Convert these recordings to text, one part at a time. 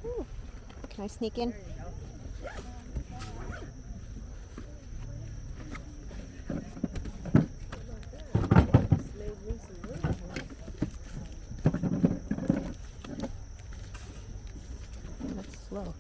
Ooh. Can I sneak in? That's slow.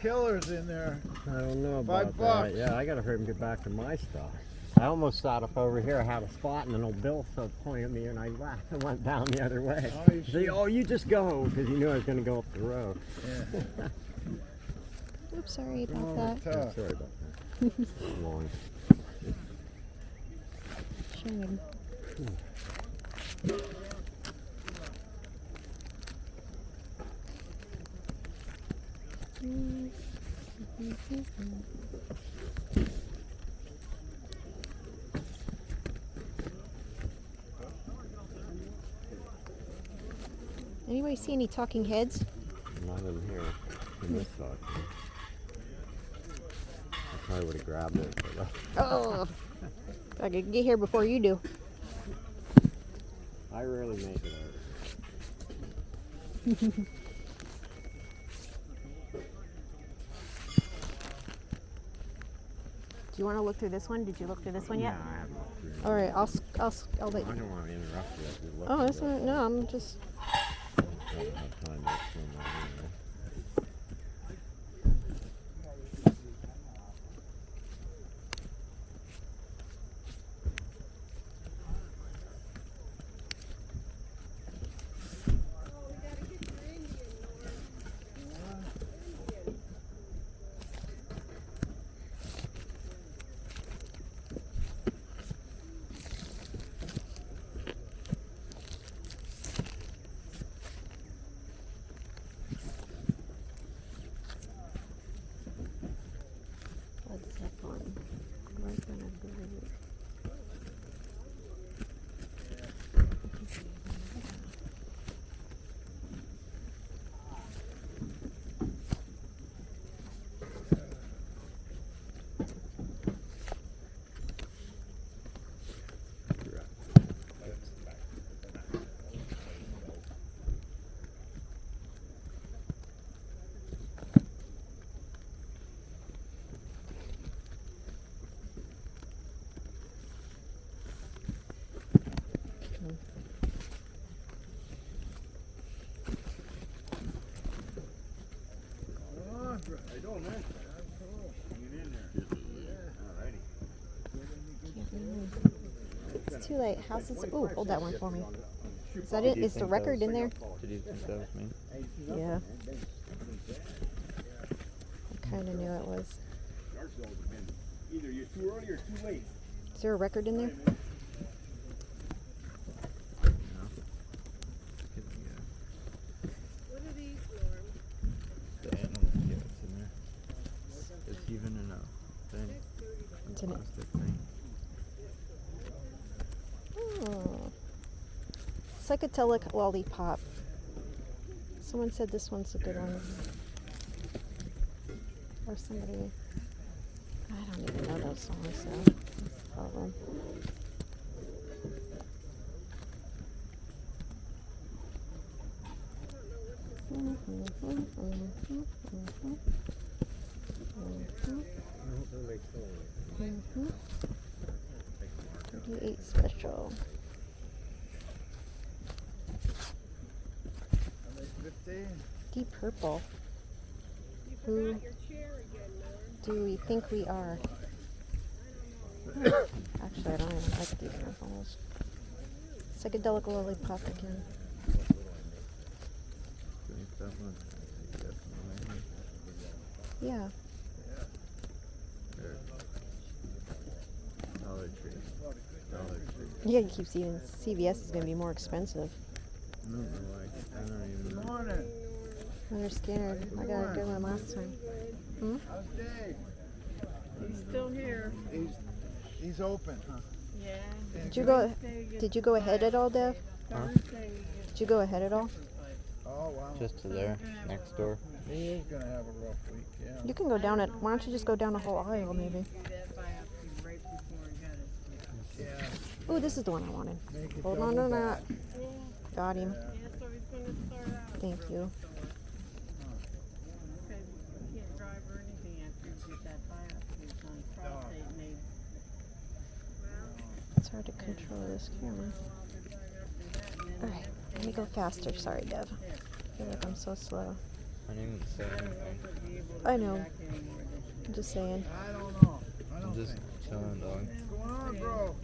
Killers in there. I don't know about that. Yeah, I gotta hurry and get back to my stuff. I almost thought up over here I had a spot, and then old Bill started pointing at me, and I laughed and went down the other way. Oh, you just go, because he knew I was going to go up the road. Yeah. Oops, sorry about that. Yeah, sorry about that. Long. Shame. Anybody see any talking heads? Not in here, in this spot. I probably would have grabbed it. But, Oh! I could get here before you do. I rarely make it out. Do you want to look through this one? Did you look through this one yet? No, I haven't looked through it. All right, I'll let I you. don't want to interrupt you as you're looking. Oh, that's not, no, I'm just. I don't have time to explain that anyway. It's too late. How's this? Ooh, hold that one for me. Is that it? Is the record in there? Did you think that was me? Yeah. I kind of knew it was. Either you're too early or too late. Is there a record in there? What are these, Norm? The animal, yeah, it's in there. It's even in a thing. It's in it. Plastic thing. Oh. Psychedelic lollipop. Someone said this one's a good one. Or somebody. I don't even know those songs, so that's the problem. I hope nobody stole it. 38 special. Deep purple. Who do we think we are? Actually, I don't even like deep purples. Psychedelic lollipop again. Think that one? Definitely. Yeah. There. Dollar Tree. Dollar Tree. Yeah, you keep seeing CVS is going to be more expensive. I don't know why. I don't even know. Morning. They're scared. I got a good one last time. Hmm? How's Dave? He's still here. He's open, huh? Yeah. Did you go ahead at all, Dev? Thursday. Did you go ahead at all? Oh, wow. Just to there, next door. He is going to have a rough week, yeah. You can go down it. Why don't you just go down the whole aisle, maybe? Yeah. Oh, this is the one I wanted. Make it Hold on double to back. that. Got him. Yeah, so he's gonna start out. Thank you. Because he can't drive or anything after he did that biopsy on prostate made. It's hard to control this camera. Alright, let me go faster. Sorry, Dev. I feel like I'm so slow. I didn't even say anything. I know. I'm just saying. I don't know. I I'm don't just think. chilling, dog. What's going on, bro?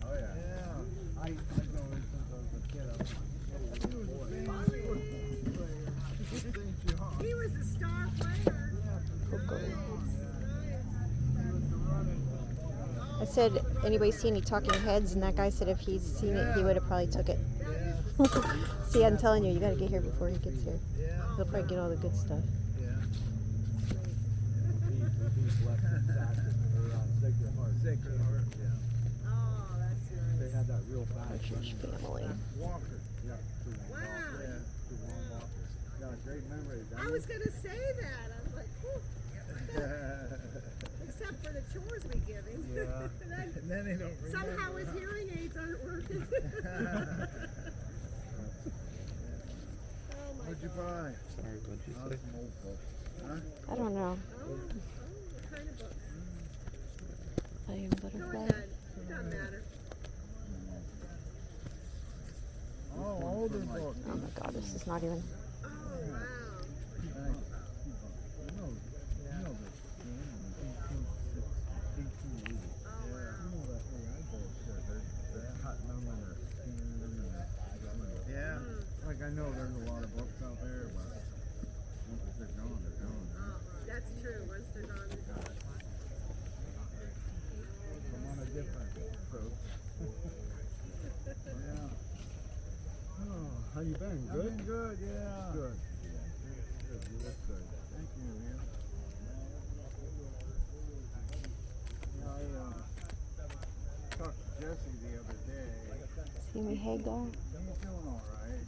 Oh yeah. Yeah. I know him since I was a kid. He was a star player. I said, anybody see any talking heads? And that guy said if he's seen it, he would have probably took it. See, I'm telling you, you gotta get here before he gets here. Yeah. He'll probably get all the good stuff. Yeah. Sacred Heart. Yeah. Oh, that's nice. They had that real fast Partridge family. Walker. Yeah. Wow. Yeah. Two long walkers. Got a great memory. I was gonna say that. I was like, whew. Except for the chores we give him. Yeah. And then And then they don't remember. somehow his hearing aids aren't working. Oh my What'd you God. buy? Sorry, what'd you Oh, say? some old books. Huh? I don't know. Oh, what kind of books? I am Go butterfly. ahead. It doesn't matter. Oh, older books. Oh my god, this is not even. Oh, wow. Nice. You know this game in 1880. Oh, wow. You know that way I go shit. They're cutting them and they're skinning them and they're bagging them. Yeah. Like I know there's a lot of books out there, but once they're gone, they're gone. Oh, that's true. Once they're gone, they're gone. I'm on a different approach. Yeah. Oh, how you been? I've been good, yeah. Good. Good. You look good. Thank you, yeah. I talked to Jesse the other day. See me, Hagar? He's doing all right.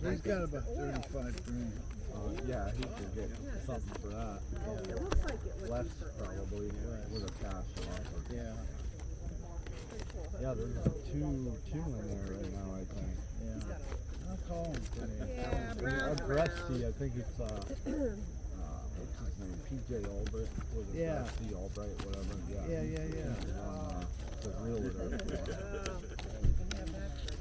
He's got about 35 grand. Yeah, he could get something for that. It looks like it would Less be for probably with a cash offer. Yeah, Yeah, there's two in there right now, I think. yeah. I'll call him today. Yeah, Agresti, I think it's what's his name? PJ Albright. Was it Yeah. Agresti Albright, whatever. Yeah. The realtor.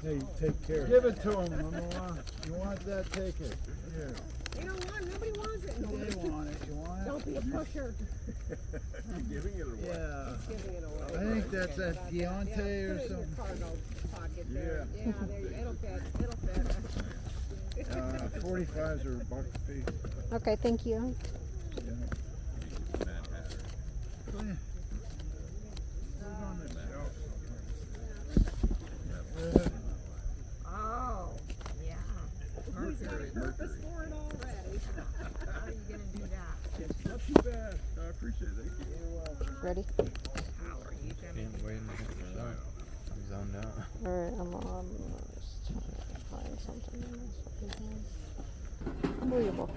Hey, take care. Give it to him, Mama. You want that, take it. Here. You don't want it. Nobody wants it. They want it. You want it? Don't be a pusher. Giving it away. Yeah. Giving it away. I think that's at Deontay Put or it in your something. cargo pocket there. Yeah, there, it'll fit. It'll fit. 45s are a buck a piece. Okay, thank you. Yeah. Oh, yeah. Those on the shelf somewhere. Oh, yeah. He's got a purpose for it already. How are you gonna do that? Not too bad. I appreciate it. Thank you. You're welcome. Ready? How are you gonna Been waiting to get the shot. I'm zoned out. Alright, I'm just trying to find something. Unbelievable.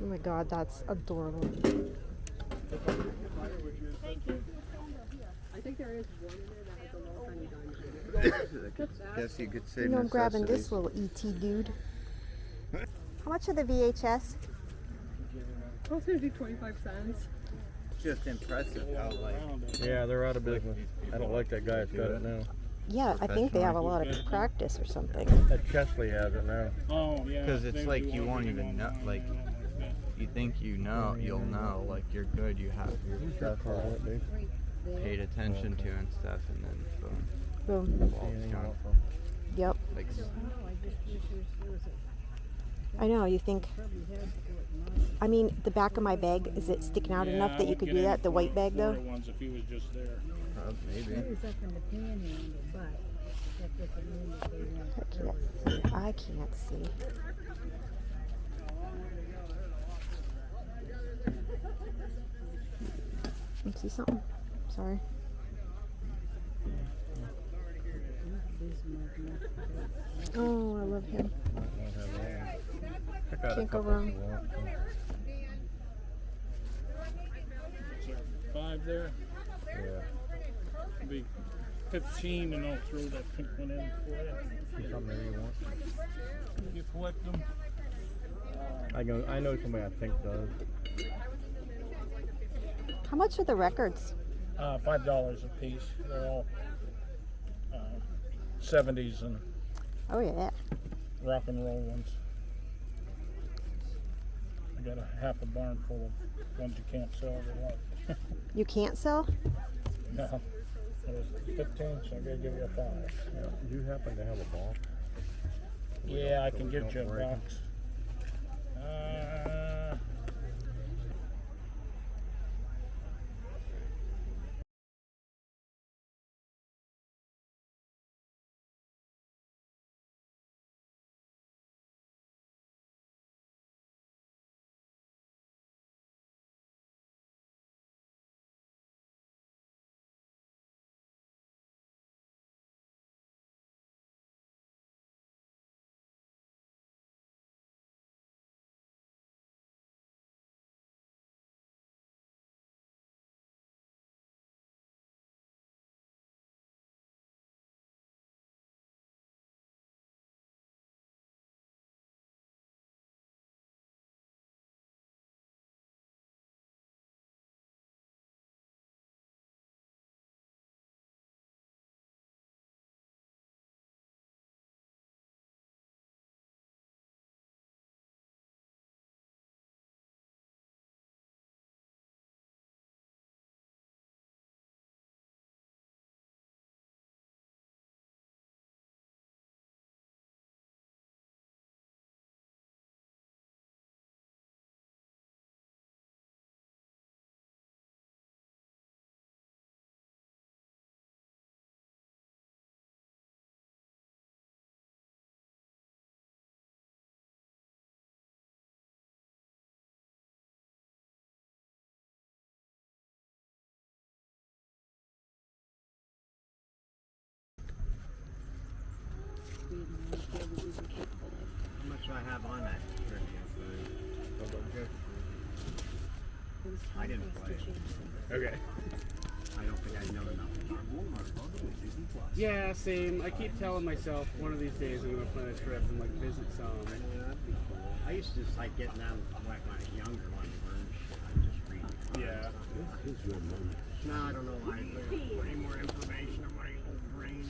Oh my god, that's adorable. Thank you. I think there is one in there that has a little tiny diamond. Guess you could say You know, I'm grabbing this little ET dude. How much are the VHS? I was gonna do 25 cents. Just impressive how like Yeah, they're out of business. I don't like that guy that's got it now. Yeah, I think they have a lot of practice or something. That Chesley has it now. Oh, yeah. because it's like you won't even know like you think you know you'll know like you're good you have your stuff paid attention to and stuff and then boom Boom. walls gone. Yep. Like I know, you think. I mean, the back of my bag, is it sticking out enough that you could do that? The white bag though? Ones if he was just there. maybe It was up in the panhandle, but that doesn't mean that they won't. Heck yes. I can't see. You see something? Sorry. Oh, I love him. Can't go wrong. 5 there. Yeah. It'll be 15, and I'll throw that pink one in for you. See something there you want? You collect them. I know somebody I think does. How much are the records? $5 a piece. They're all 70s and Oh yeah. rock and roll ones. I got a half a barn full of ones you can't sell. You can't sell? No. It was 15, so I gotta give you a 5. Do you happen to have a box? Yeah, I can get you a box. How much do I have on that? I didn't play. Okay. I don't think I know enough. Yeah, same. I keep telling myself one of these days I'm gonna plan a trip and like visit some. I used to just like getting them when I was younger, when I learned shit. I just read. Yeah. No, I don't know why. Way more information in my old brain.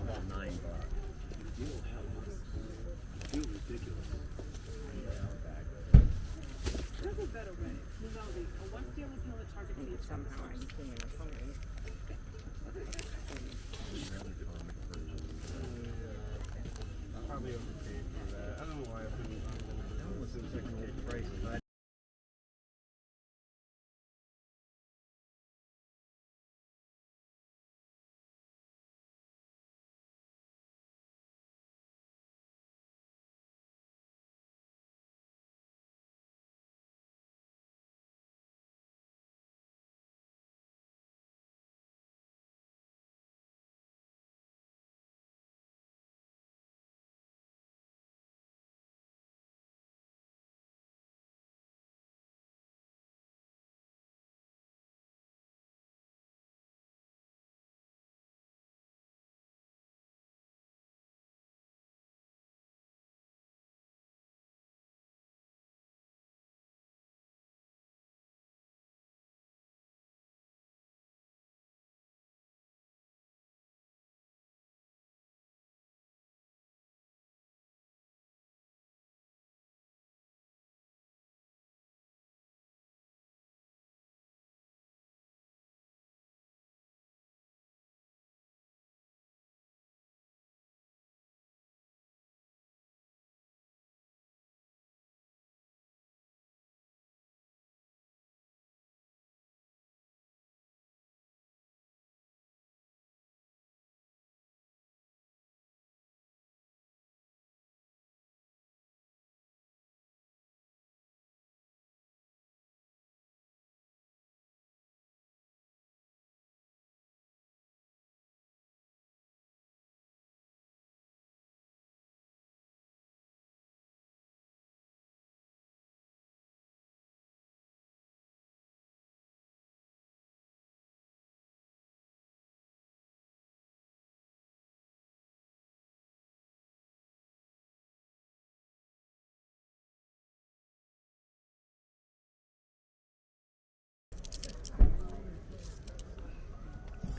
About $9. Probably overpaid for that. I don't know why I've been listening to second-hand prices.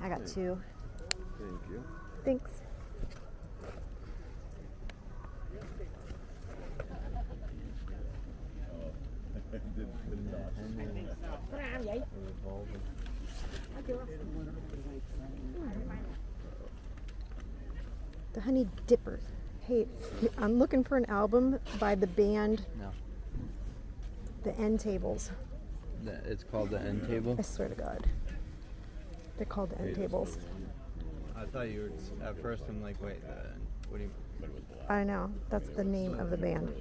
I got 2. Thank you. Thanks. The Honey Dipper. Hey, I'm looking for an album by the band No. The End Tables. It's called the end table. I swear to God. They're called The End Tables. I thought you were at first. I'm like, wait, what do you? I know. That's the name of the band.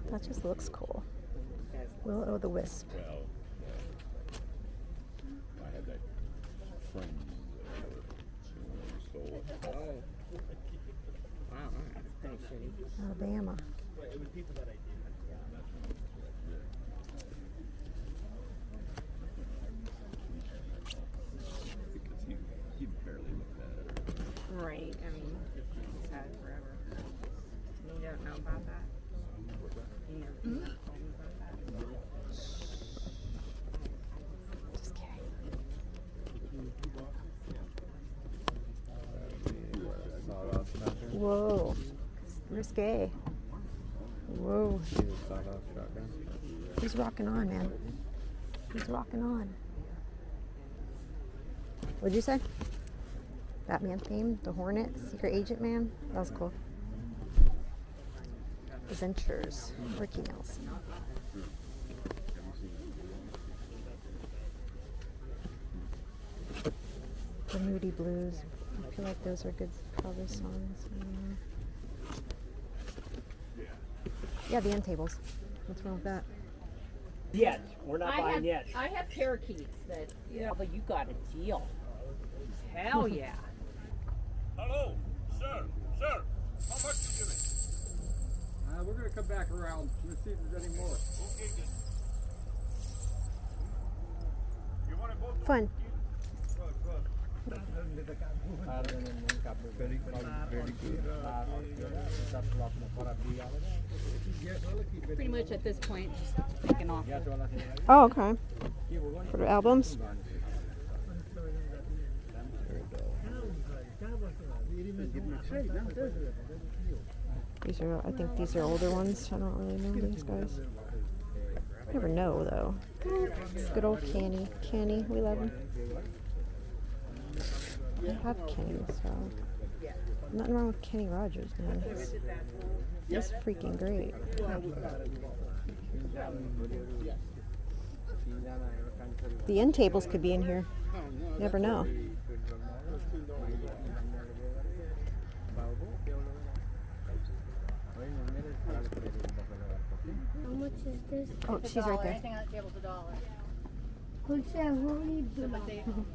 That just looks cool. Will-o'-the-Wisp. I had that friend stole it. Alabama. Because he barely looked at it. Right, I mean, he's had it forever. You don't know about that? You never told me about that? Just kidding. Sawed-off shotgun. Whoa. Risque. Whoa. See the sawed-off shotgun? He's rocking on, man. He's rocking on. What'd you say? Batman theme? The Hornet? Secret Agent Man? That was cool. Adventures. Ricky Nelson. The Moody Blues. I feel like those are good cover songs. Yeah, the End Tables. What's wrong with that? Yes, we're not buying have, yet. I have parakeets that, but you got a deal. Hell yeah. Hello, sir, sir. How much you giving? We're gonna come back around. Let's see if there's any more. Okay, good. You want to go? Fun. Pretty much at this point, just taking off. Oh, okay. For the albums? These are, I think these are older ones. I don't really know these guys. Never know though. It's good old Kenny. Kenny, we love him. I have Kenny, so nothing wrong with Kenny Rogers, man. He's freaking great. The End Tables could be in here. Never know. How much is this? Oh, she's right there. Anything on the table's $1. Who's that? What are you doing?